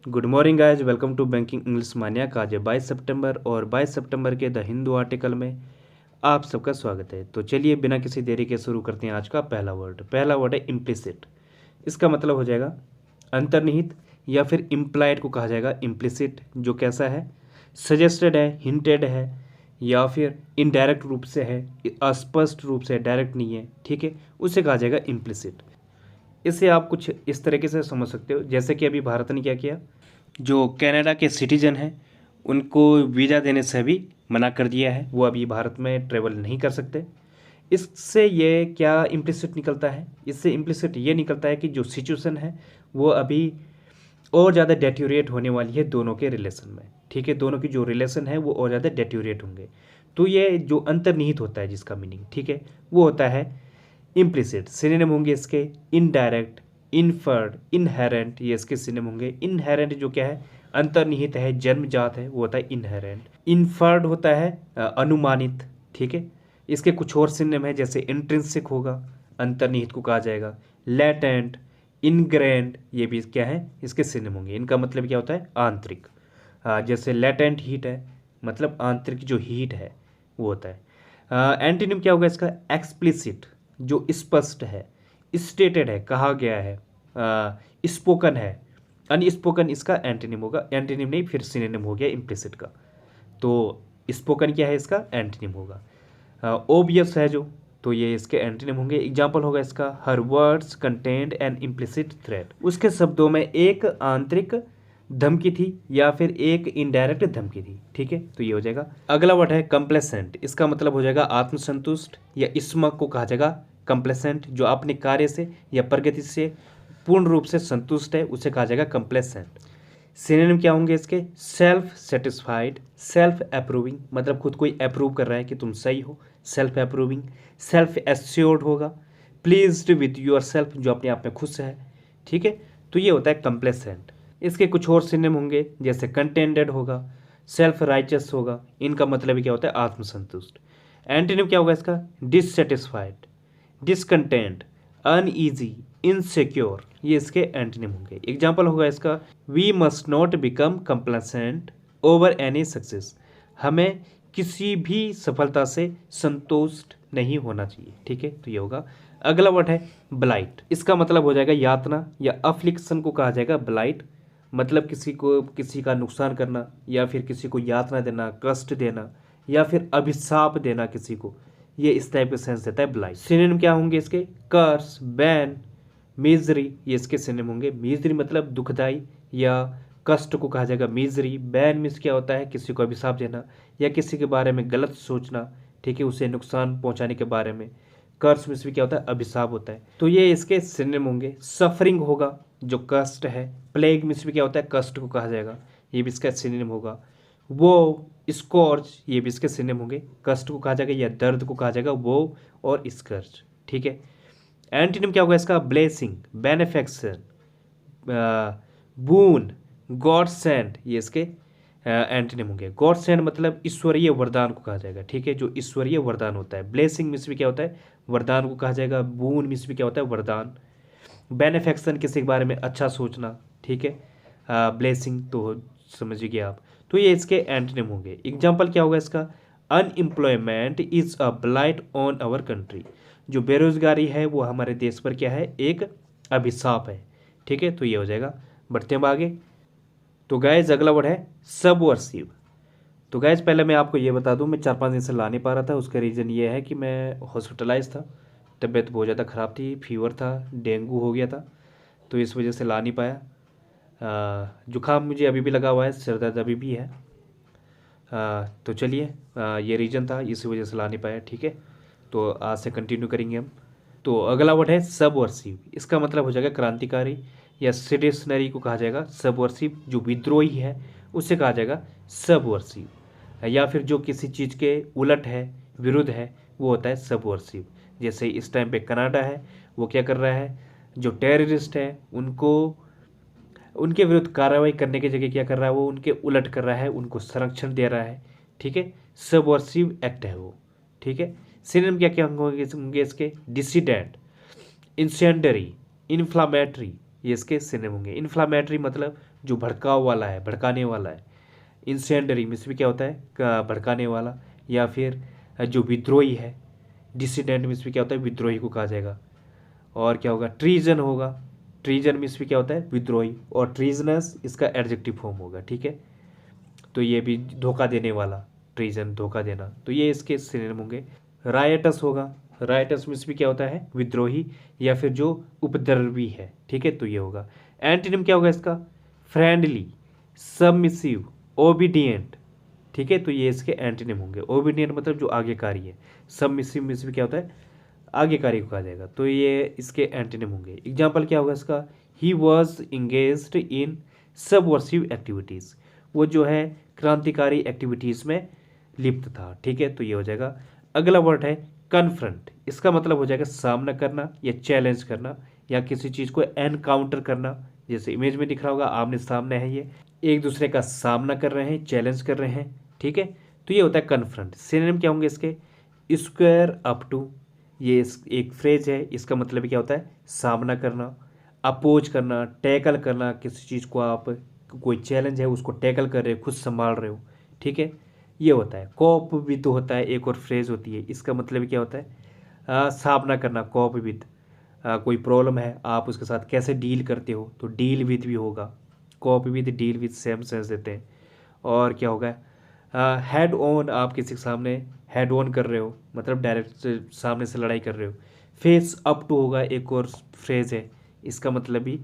Good morning guys, welcome to banking English mania का आज 22 सितंबर और 22 सितंबर के द हिंदू आर्टिकल में आप सबका स्वागत है। तो चलिए बिना किसी देरी के शुरू करते हैं आज का पहला वर्ड है इम्प्लिसिट। इसका मतलब हो जाएगा अंतर्निहित या फिर इम्प्लाइड को कहा जाएगा इम्प्लिसिट, जो कैसा है, सजेस्टेड है, हिंटेड है या फिर इनडायरेक्ट रूप से है, अस्पष्ट रूप से, डायरेक्ट नहीं है, ठीक है, उसे कहा जाएगा इम्प्लिसिट। इसे आप कुछ इस तरीके से समझ सकते हो, जैसे कि अभी भारत ने क्या किया, जो कनाडा के सिटीजन हैं उनको वीज़ा देने से भी मना कर दिया है, वो अभी भारत में ट्रेवल नहीं कर सकते। इससे ये क्या इम्प्लिसिट निकलता है, इससे इम्प्लिसिट ये निकलता है कि जो सिचुएशन है वो अभी और ज़्यादा डेट्यूरेट होने वाली है दोनों के रिलेशन में, ठीक है, दोनों की जो रिलेशन है वो और ज़्यादा डेट्यूरेट होंगे। तो ये जो अंतर्निहित होता है जिसका मीनिंग, ठीक है, वो होता है इम्प्लिसिट। सिनोनिम होंगे इसके इनडायरेक्ट, इनफर्ड, इनहेरेंट, ये इसके सिनोनिम होंगे। इनहेरेंट जो क्या है, अंतर्निहित है, जन्मजात है, वो होता है इनहेरेंट। इनफर्ड होता है अनुमानित, ठीक है। इसके कुछ और सिनोनिम है, जैसे इंट्रिंसिक होगा, अंतर्निहित को कहा जाएगा। लेटेंट, इनग्रेंड, ये भी क्या है, इसके सिनोनिम होंगे। इनका मतलब क्या होता है, आंतरिक। जैसे लेटेंट हीट है, मतलब आंतरिक जो हीट है वो होता है। एंटीनिम क्या होगा इसका, एक्सप्लिसिट, जो स्पष्ट है, स्टेटेड है, कहा गया है, स्पोकन है। अनस्पोकन इसका एंटीनिम होगा, एंटीनिम नहीं फिर सिनोनिम हो गया इम्प्लिसिट का। तो स्पोकन क्या है, इसका एंटीनिम होगा। ओबियस है जो, तो ये इसके एंटीनिम होंगे। एग्जाम्पल होगा इसका, हर words contained N implicit threat, उसके शब्दों में एक आंतरिक धमकी थी या फिर एक इनडायरेक्ट धमकी थी, ठीक है, तो ये हो जाएगा। अगला वर्ड है कंप्लेसेंट। इसका मतलब हो जाएगा आत्मसंतुष्ट, या इसमक को कहा जाएगा कंप्लेसेंट, जो अपने कार्य से या प्रगति से पूर्ण रूप से संतुष्ट है उसे कहा जाएगा कंप्लेसेंट। सिनोनिम क्या होंगे इसके, सेल्फ सेटिस्फाइड, सेल्फ अप्रूविंग, मतलब खुद कोई अप्रूव कर रहा है कि तुम सही हो, सेल्फ अप्रूविंग। सेल्फ एश्योर्ड होगा, प्लीज्ड विद योर सेल्फ, जो अपने आप में खुश है, ठीक है, तो ये होता है कंप्लेसेंट। इसके कुछ और सिनोनिम होंगे, जैसे कंटेंटेड होगा, सेल्फ राइचस होगा, इनका मतलब क्या होता है, आत्मसंतुष्ट। एंटीनिम क्या होगा इसका, डिससेटिस्फाइड, डिसकंटेंट, अनईजी, इनसिक्योर, ये इसके एंटीनिम होंगे। एग्जाम्पल होगा इसका, we must not become complacent over any success, हमें किसी भी सफलता से संतुष्ट नहीं होना चाहिए, ठीक है, तो ये होगा। अगला वर्ड है ब्लाइट। इसका मतलब हो जाएगा यातना, या अफ्लिक्शन को कहा जाएगा ब्लाइट, मतलब किसी को, किसी का नुकसान करना या फिर किसी को यातना देना, कष्ट देना या फिर अभिशाप देना किसी को, ये इस टाइप का सेंस देता है ब्लाइट। सिनोनिम क्या होंगे इसके, कर्स, बैन, मिजरी, ये इसके सिनोनिम होंगे। मिजरी मतलब दुखदाई या कष्ट को कहा जाएगा मिजरी। बैन मीन्स क्या होता है, किसी को अभिशाप देना या किसी के बारे में गलत सोचना, ठीक है, उसे नुकसान पहुंचाने के बारे में। कर्स मीन्स भी क्या होता है, अभिशाप होता है, तो ये इसके सिनोनिम होंगे। सफरिंग होगा, जो कष्ट है। प्लेग मीन्स भी क्या होता है, कष्ट को कहा जाएगा, ये भी इसका सिनोनिम होगा। वो स्कॉर्च, ये भी इसके सिनोनिम होंगे, कष्ट को कहा जाएगा या दर्द को कहा जाएगा वो और स्कर्च, ठीक है। एंटीनिम क्या होगा इसका, ब्लेसिंग, बेनिफेक्शन, बून, गॉड सेंड, ये इसके एंटीनिम होंगे। गॉड सेंड मतलब ईश्वरीय वरदान को कहा जाएगा, ठीक है, जो ईश्वरीय वरदान होता है। ब्लेसिंग मीन्स भी क्या होता है, वरदान को कहा जाएगा। बून मीन्स भी क्या होता है, वरदान। बेनिफेक्शन किसी के बारे में अच्छा सोचना, ठीक है। ब्लेसिंग तो समझिए आप, तो ये इसके एंटीनिम होंगे। एग्जाम्पल क्या होगा इसका, unemployment is a blight on our country, जो बेरोजगारी है वो हमारे देश पर क्या है, एक अभिशाप है, ठीक है, तो ये हो जाएगा। बढ़ते हैं आगे। तो गाइज अगला वर्ड है सबवर्सिव। तो गाइज पहले मैं आपको ये बता दूं, मैं 4-5 दिन से ला नहीं पा रहा था, उसका रीज़न ये है कि मैं हॉस्पिटलाइज था, तबीयत बहुत ज़्यादा ख़राब थी, फीवर था, डेंगू हो गया था, तो इस वजह से ला नहीं पाया। जुकाम मुझे अभी भी लगा हुआ है, सिर दर्द अभी भी है। तो चलिए, ये रीज़न था, इस वजह से ला नहीं पाया, ठीक है। तो आज से कंटिन्यू करेंगे हम। तो अगला वर्ड है सबवर्सिव। इसका मतलब हो जाएगा क्रांतिकारी, या सेडिशनरी को कहा जाएगा सबवर्सिव, जो विद्रोही है उसे कहा जाएगा सबवर्सिव। या फिर जो किसी चीज़ के उलट है, विरुद्ध है, वो होता है सबवर्सिव। जैसे इस टाइम पे कनाडा है, वो क्या कर रहा है, जो टेररिस्ट है उनको, उनके विरुद्ध कार्रवाई करने की जगह क्या कर रहा है, वो उनके उलट कर रहा है, उनको संरक्षण दे रहा है, ठीक है, सबवर्सिव एक्ट है वो, ठीक है। सिनोनिम क्या क्या होंगे इसके, डिसिडेंट, इंसेंडरी, इन्फ्लामेटरी, ये इसके सिनोनिम होंगे। इन्फ्लामेटरी मतलब जो भड़काव वाला है, भड़काने वाला है। इंसेंडरी इसमें क्या होता है, भड़काने वाला। या फिर जो विद्रोही है, डिसिडेंट में इसमें क्या होता है, विद्रोही को कहा जाएगा। और क्या होगा, ट्रीजन होगा। ट्रीजन में इसमें क्या होता है, विद्रोही। और ट्रीजनस इसका एडजेक्टिव फॉर्म होगा, ठीक है। तो ये भी धोखा देने वाला, ट्रीजन धोखा देना, तो ये इसके सिनोनिम होंगे। रायटस होगा। रायटस में इसमें क्या होता है, विद्रोही या फिर जो उपद्रवी है, ठीक है, तो ये होगा। एंटीनिम क्या होगा इसका, फ्रेंडली, सबमिसिव, ओबीडियंट, ठीक है, तो ये इसके एंटीनिम होंगे। ओबीडियंट मतलब जो आज्ञाकारी है। सबमिसिव में इसमें क्या होता है, आज्ञाकारी को कहा जाएगा, तो ये इसके एंटीनिम होंगे। एग्जाम्पल क्या होगा इसका, he was engaged in subversive activities, वो जो है क्रांतिकारी एक्टिविटीज़ में लिप्त था, ठीक है, तो ये हो जाएगा। अगला वर्ड है कन्फ्रंट। इसका मतलब हो जाएगा सामना करना या चैलेंज करना या किसी चीज़ को एनकाउंटर करना। जैसे इमेज में दिख रहा होगा, आमने सामने है, ये एक दूसरे का सामना कर रहे हैं, चैलेंज कर रहे हैं, ठीक है, तो ये होता है कन्फ्रंट। सिनोनिम क्या होंगे इसके, स्क्वायर अप टू, ये एक फ्रेज है, इसका मतलब क्या होता है, सामना करना, अपोज करना, टैकल करना। किसी चीज़ को आप, कोई चैलेंज है उसको टैकल कर रहे हो, खुद संभाल रहे हो, ठीक है, ये होता है। कॉप विद होता है, एक और फ्रेज होती है, इसका मतलब क्या होता है, सामना करना। कॉप विद, कोई प्रॉब्लम है, आप उसके साथ कैसे डील करते हो, तो डील विद भी होगा। Corp with, deal with same sense देते हैं। और क्या होगा, हेड ऑन, आप किसी के सामने हेड ऑन कर रहे हो, मतलब डायरेक्ट सामने से लड़ाई कर रहे हो। फेस अप टू होगा, एक और फ्रेज है, इसका मतलब भी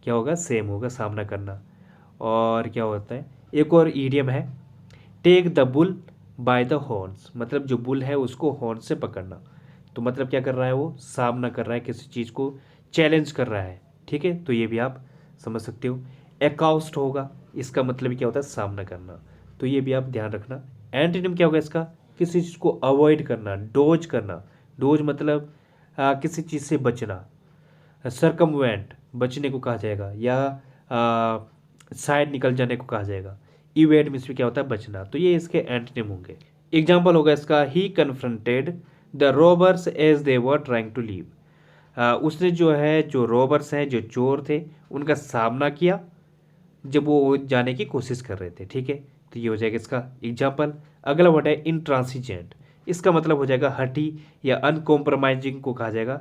क्या होगा, सेम होगा, सामना करना। और क्या होता है, एक और ईडियम है, take the bull by the horns, मतलब जो बुल है उसको हॉर्न से पकड़ना। तो मतलब क्या कर रहा है, वो सामना कर रहा है, किसी चीज़ को चैलेंज कर रहा है, ठीक है, तो ये भी आप समझ सकते हो। एकाउस्ट होगा, इसका मतलब क्या होता है, सामना करना, तो ये भी आप ध्यान रखना। एंटीनिम क्या होगा इसका, किसी चीज़ को अवॉइड करना, डोज करना। डोज मतलब किसी चीज़ से बचना। सरकमवेंट बचने को कहा जाएगा, या साइड निकल जाने को कहा जाएगा। इवेड में इसमें क्या होता है, बचना, तो ये इसके एंटीनिम होंगे। एग्जाम्पल होगा इसका, he confronted the robbers as they were trying to leave. उसने जो है, जो रॉबर्स हैं, जो चोर थे, उनका सामना किया जब वो जाने की कोशिश कर रहे थे, ठीक है, तो ये हो जाएगा इसका एग्जाम्पल। अगला वर्ड है इंट्रांसिजेंट। इसका मतलब हो जाएगा हठी या अनकॉम्प्रोमाइजिंग को कहा जाएगा।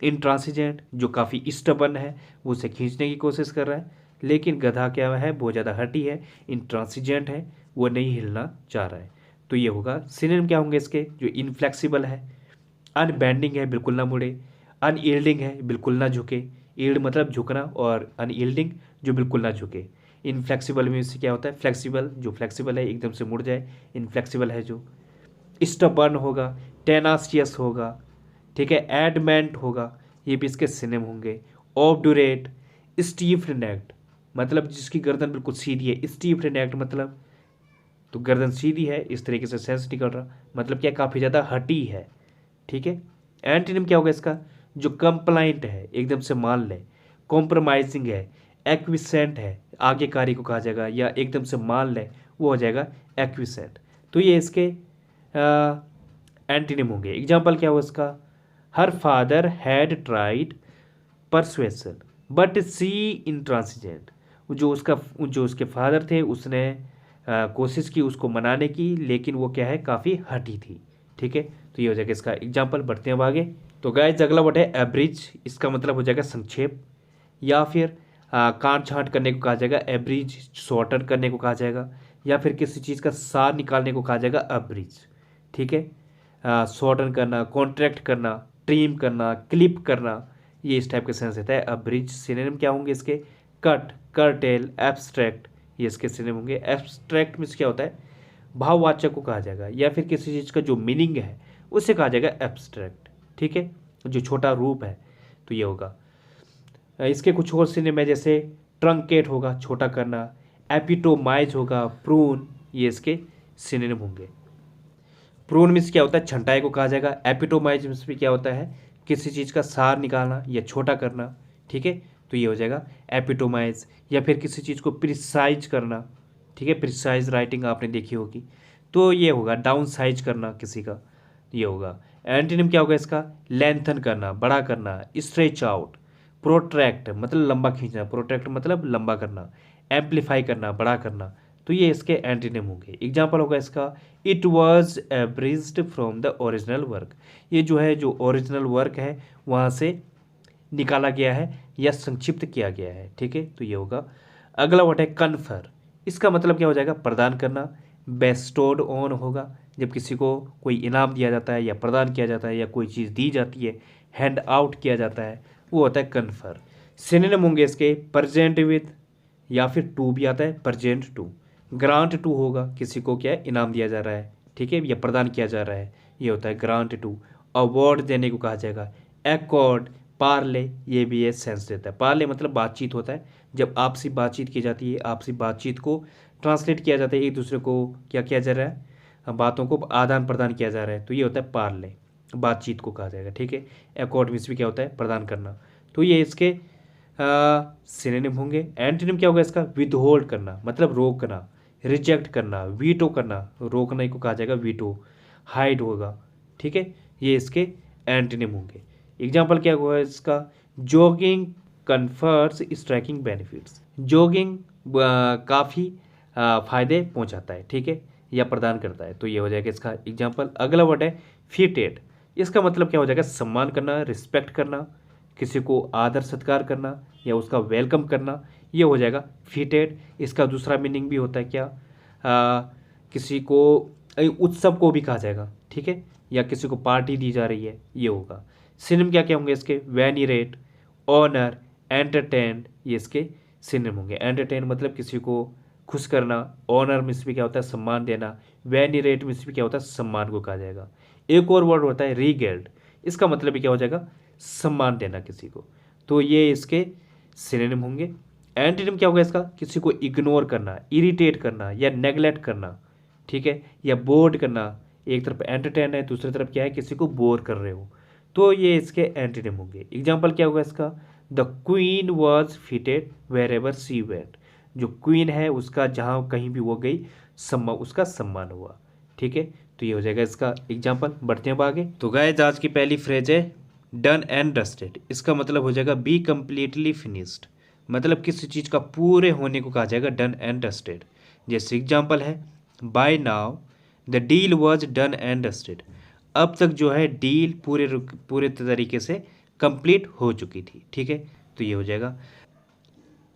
इंट्रांसिजेंट जो काफ़ी स्टबन है, वो उसे खींचने की कोशिश कर रहा है, लेकिन गधा क्या है, बहुत ज़्यादा हठी है, इंट्रांसिजेंट है, वो नहीं हिलना चाह रहा है, तो ये होगा। सिनोनिम क्या होंगे इसके, जो इनफ्लेक्सिबल है, अनबेंडिंग है, बिल्कुल ना मुड़े, अनयील्डिंग है, बिल्कुल ना झुके। यील्ड मतलब झुकना, और अनयील्डिंग जो बिल्कुल ना झुके। इनफ्लेक्सिबल में इससे क्या होता है, फ्लेक्सिबल, जो फ्लेक्सिबल है एकदम से मुड़ जाए, इनफ्लेक्सिबल है जो। स्टबर्न होगा, टेनासियस होगा, ठीक है, एडमेंट होगा, ये भी इसके सिनोनिम होंगे। ऑब्डुरेट, स्टीफ नेक्ड मतलब जिसकी गर्दन बिल्कुल सीधी है। स्टीफ नेक्ड मतलब तो गर्दन सीधी है, इस तरीके से सेंस निकल रहा, मतलब क्या, काफ़ी ज़्यादा हटी है, ठीक है। एंटीनिम क्या होगा इसका, जो कंप्लाइंट है, एकदम से मान ले, कॉम्प्रोमाइजिंग है, एक्विसेंट है, आज्ञाकारी को कहा जाएगा, या एकदम से मान ले, वो हो जाएगा एक्विसेंट, तो ये इसके एंटीनिम होंगे। एग्जाम्पल क्या होगा इसका, her father had tried persuasion but she intransigent, जो उसके फादर थे, उसने कोशिश की उसको मनाने की, लेकिन वो क्या है, काफ़ी हठी थी, ठीक है, तो ये हो जाएगा इसका एग्जाम्पल। बढ़ते हैं अब आगे। तो गाइस अगला वर्ड है एब्रिज। इसका मतलब हो जाएगा संक्षेप, या फिर काट छांट करने को कहा जाएगा, एब्रिज, शॉर्टन करने को कहा जाएगा, या फिर किसी चीज़ का सार निकालने को कहा जाएगा एब्रिज, ठीक है। शॉर्टन करना, कॉन्ट्रैक्ट करना, ट्रिम करना, क्लिप करना, ये इस टाइप के सेंस देता है एब्रिज। सिनोनिम क्या होंगे इसके, कट, कर्टेल, एब्स्ट्रैक्ट, ये इसके सिनोनिम होंगे। एब्स्ट्रैक्ट मीन्स क्या होता है, भाववाचक को कहा जाएगा, या फिर किसी चीज़ का जो मीनिंग है उसे कहा जाएगा एब्स्ट्रैक्ट, ठीक है, जो छोटा रूप है, तो ये होगा। इसके कुछ और सिनोनिम है, जैसे ट्रंकेट होगा, छोटा करना, एपिटोमाइज होगा, प्रून, ये इसके सिनोनिम होंगे। प्रून मीन्स क्या होता है, छंटाई को कहा जाएगा। एपिटोमाइज मीन्स भी क्या होता है, किसी चीज़ का सार निकालना या छोटा करना, ठीक है, तो ये हो जाएगा एपिटोमाइज। या फिर किसी चीज़ को प्रिसाइज करना, ठीक है, प्रिसाइज राइटिंग आपने देखी होगी, तो ये होगा डाउन साइज करना किसी का, ये होगा। एंटीनिम क्या होगा इसका, लेंथन करना, बड़ा करना, स्ट्रेच आउट, प्रोट्रैक्ट मतलब लंबा खींचना, प्रोट्रैक्ट मतलब लंबा करना, एम्पलीफाई करना, बड़ा करना, तो ये इसके एंटीनिम होंगे। एग्जाम्पल होगा इसका, it was abridged from the original work, ये जो है जो ओरिजिनल वर्क है वहाँ से निकाला गया है या संक्षिप्त किया गया है, ठीक है, तो ये होगा। अगला वर्ड है कन्फर, इसका मतलब क्या हो जाएगा, प्रदान करना। बेस्टोड ऑन होगा जब किसी को कोई इनाम दिया जाता है या प्रदान किया जाता है या कोई चीज़ दी जाती है, हैंड आउट किया जाता है, वो होता है कन्फर। सिनोनिम होंगे इसके प्रेजेंट विद, या फिर टू भी आता है, प्रेजेंट टू। ग्रांट टू होगा, किसी को क्या है, इनाम दिया जा रहा है, ठीक है, या प्रदान किया जा रहा है, ये होता है ग्रांट टू। अवार्ड देने को कहा जाएगा एकॉर्ड। पार्ले, ये भी ये सेंस देता है। पार्ले मतलब बातचीत होता है, जब आपसी बातचीत की जाती है, आपसी बातचीत को ट्रांसलेट किया जाता है, एक दूसरे को क्या किया जा रहा है, बातों को आदान प्रदान किया जा रहा है, तो ये होता है पार्ले, बातचीत को कहा जाएगा, ठीक है। एकॉर्ड मीन्स भी क्या होता है, प्रदान करना, तो ये इसके सिनोनिम होंगे। एंटोनिम क्या होगा इसका, विदहोल्ड करना मतलब रोकना, रिजेक्ट करना, वीटो करना, रोकने को कहा जाएगा वीटो। हाइड होगा, ठीक है, ये इसके एंटोनिम होंगे। एग्जाम्पल क्या होगा इसका, jogging confers striking benefits, jogging काफ़ी फायदे पहुंचाता है, ठीक है, या प्रदान करता है, तो ये हो जाएगा इसका एग्जाम्पल। अगला वर्ड है फीटेड, इसका मतलब क्या हो जाएगा, सम्मान करना, रिस्पेक्ट करना, किसी को आदर सत्कार करना या उसका वेलकम करना, ये हो जाएगा फीटेड। इसका दूसरा मीनिंग भी होता है क्या, किसी को उत्सव को भी कहा जाएगा, ठीक है, या किसी को पार्टी दी जा रही है, ये होगा। सिनोनिम क्या क्या होंगे इसके, वेनिरेट, ऑनर, एंटरटेन, ये इसके सिनोनिम होंगे। एंटरटेन मतलब किसी को खुश करना, ऑनर मीन्स भी क्या होता है, सम्मान देना, वेनिरेट मीन्स भी क्या होता है, सम्मान को कहा जाएगा। एक और वर्ड होता है रीगेल्ड, इसका मतलब भी क्या हो जाएगा, सम्मान देना किसी को, तो ये इसके सिनोनिम होंगे। एंटोनिम क्या होगा इसका, किसी को इग्नोर करना, इरिटेट करना या नेगलेक्ट करना, ठीक है, या बोर्ड करना। एक तरफ एंटरटेन है, दूसरी तरफ क्या है, किसी को बोर कर रहे हो, तो ये इसके एंटोनिम होंगे। एग्जाम्पल क्या होगा इसका, the queen was feted wherever she went, जो क्वीन है उसका जहाँ कहीं भी वो गई उसका सम्मान हुआ, ठीक है, तो ये हो जाएगा इसका एग्जाम्पल। बढ़ते हैं आगे। तो गाइस आज की पहली फ्रेज है डन एंड डस्टेड, इसका मतलब हो जाएगा बी कम्प्लीटली फिनिश्ड, मतलब किसी चीज़ का पूरे होने को कहा जाएगा डन एंड डस्टेड। जैसे एग्जाम्पल है, by now the deal was done and dusted, अब तक जो है डील पूरे तरीके से कंप्लीट हो चुकी थी, ठीक है, तो ये हो जाएगा।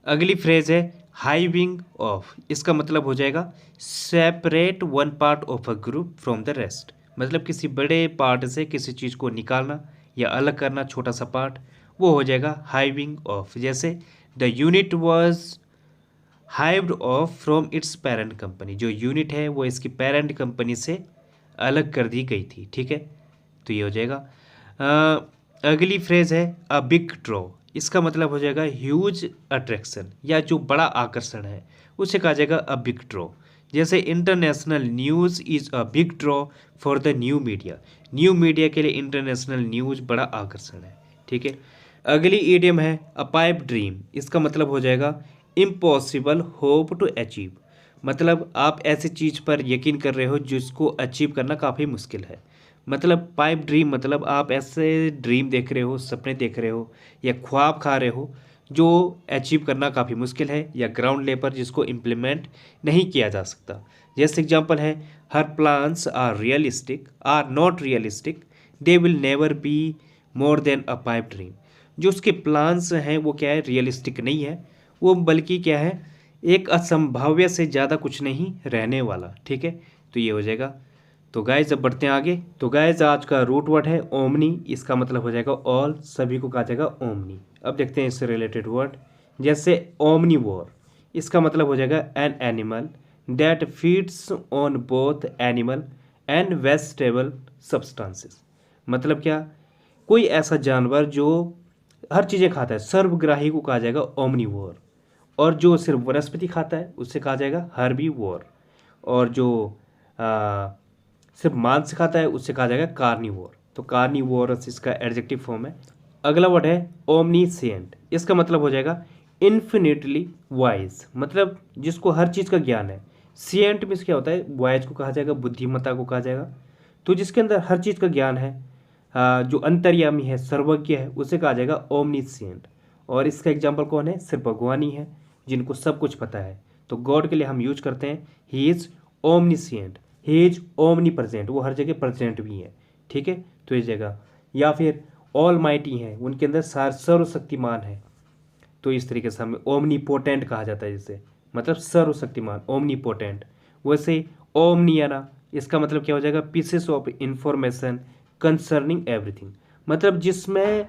अगली फ्रेज है हाइविंग ऑफ, इसका मतलब हो जाएगा separate one part of a group from the rest, मतलब किसी बड़े पार्ट से किसी चीज़ को निकालना या अलग करना, छोटा सा पार्ट, वो हो जाएगा हाइविंग ऑफ। जैसे the unit was hived off from its parent company, जो यूनिट है वो इसकी पेरेंट कंपनी से अलग कर दी गई थी, ठीक है, तो ये हो जाएगा। अगली फ्रेज है अ बिग ड्रॉ, इसका मतलब हो जाएगा ह्यूज अट्रैक्शन या जो बड़ा आकर्षण है उसे कहा जाएगा अ बिग ड्रॉ। जैसे international news is a big draw for the new media, new media के लिए इंटरनेशनल न्यूज़ बड़ा आकर्षण है, ठीक है। अगली ईडियम है अ पाइप ड्रीम, इसका मतलब हो जाएगा इम्पॉसिबल होप टू अचीव, मतलब आप ऐसी चीज़ पर यकीन कर रहे हो जिसको अचीव करना काफ़ी मुश्किल है। मतलब पाइप ड्रीम मतलब आप ऐसे ड्रीम देख रहे हो, सपने देख रहे हो या ख्वाब खा रहे हो जो अचीव करना काफ़ी मुश्किल है या ग्राउंड लेवल पर जिसको इम्प्लीमेंट नहीं किया जा सकता। जैसे एग्जांपल है her plans are realistic are not realistic, they will never be more than a pipe dream, जो उसके प्लान्स हैं वो क्या है, रियलिस्टिक नहीं है, वो बल्कि क्या है, एक असंभाव्य से ज़्यादा कुछ नहीं रहने वाला, ठीक है, तो ये हो जाएगा। तो गाइज अब बढ़ते हैं आगे। तो गाइज आज का रूट वर्ड है ओमनी, इसका मतलब हो जाएगा ऑल, सभी को कहा जाएगा ओमनी। अब देखते हैं इससे रिलेटेड वर्ड, जैसे ओमनीवोर, इसका मतलब हो जाएगा an animal that feeds on both animal and vegetable substances, मतलब क्या, कोई ऐसा जानवर जो हर चीज़ें खाता है, सर्वग्राही को कहा जाएगा ओमनीवोर, और जो सिर्फ वनस्पति खाता है उससे कहा जाएगा हर्बीवोर, और जो सिर्फ मांस खाता है उससे कहा जाएगा कार्निवोर। तो कार्निवोरस इसका एडजेक्टिव फॉर्म है। अगला वर्ड है ओमनीसिएंट, इसका मतलब हो जाएगा इन्फिनिटली वाइज, मतलब जिसको हर चीज़ का ज्ञान है। सिएंट मीन्स क्या होता है, वाइज को कहा जाएगा, बुद्धिमत्ता को कहा जाएगा, तो जिसके अंदर हर चीज़ का ज्ञान है, जो अंतर्यामी है, सर्वज्ञ है, उसे कहा जाएगा ओमनीसिएंट। और इसका एग्जाम्पल कौन है? सिर्फ भगवान ही है जिनको सब कुछ पता है। तो गॉड के लिए हम यूज करते हैं he is omniscient, he is omnipresent, वो हर जगह प्रेजेंट भी है, ठीक है। तो इस जगह, या फिर ऑल माइटी हैं, उनके अंदर सर्वशक्तिमान है, तो इस तरीके से हमें ओमनीपोटेंट कहा जाता है जिसे, मतलब सर्वशक्तिमान, ओमनीपोटेंट। वैसे ओमनियाना, इसका मतलब क्या हो जाएगा? Pieces of information concerning everything, मतलब जिसमें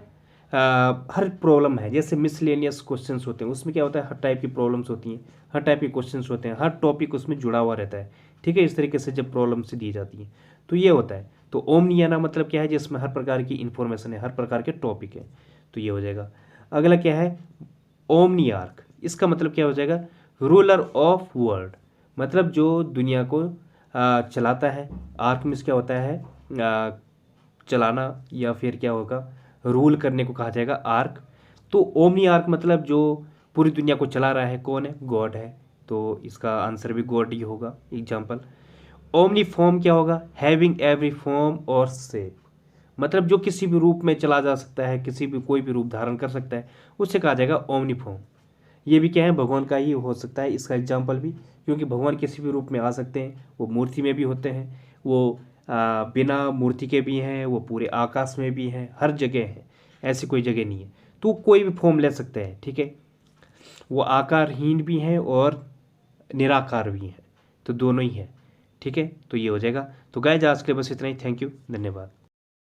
हर प्रॉब्लम है, जैसे मिसलेनियस क्वेश्चंस होते हैं उसमें क्या होता है, हर टाइप की प्रॉब्लम्स होती हैं, हर टाइप के क्वेश्चंस होते हैं, हर टॉपिक उसमें जुड़ा हुआ रहता है, ठीक है। इस तरीके से जब प्रॉब्लम्स दी जाती हैं तो ये होता है। तो ओमनियाना मतलब क्या है? जिसमें हर प्रकार की इंफॉर्मेशन है, हर प्रकार के टॉपिक है, तो ये हो जाएगा। अगला क्या है? ओमनियार्क, इसका मतलब क्या हो जाएगा? रूलर ऑफ वर्ल्ड, मतलब जो दुनिया को चलाता है। आर्क में क्या होता है? चलाना, या फिर क्या होगा, रूल करने को कहा जाएगा आर्क। तो ओमनी आर्क मतलब जो पूरी दुनिया को चला रहा है, कौन है? गॉड है, तो इसका आंसर भी गॉड ही होगा। एग्जाम्पल, ओमनी फॉर्म क्या होगा? हैविंग एवरी फॉर्म और शेप, मतलब जो किसी भी रूप में चला जा सकता है, किसी भी कोई भी रूप धारण कर सकता है, उससे कहा जाएगा ओमनी फॉर्म। ये भी क्या है? भगवान का ही हो सकता है इसका एग्जाम्पल भी, क्योंकि भगवान किसी भी रूप में आ सकते हैं, वो मूर्ति में भी होते हैं, वो बिना मूर्ति के भी हैं, वो पूरे आकाश में भी हैं, हर जगह हैं, ऐसी कोई जगह नहीं है। तो कोई भी फॉर्म ले सकते हैं, ठीक है। वो आकारहीन भी हैं और निराकार भी हैं, तो दोनों ही हैं, ठीक है। तो ये हो जाएगा। तो गाइस आज के लिए बस इतना ही। थैंक यू, धन्यवाद।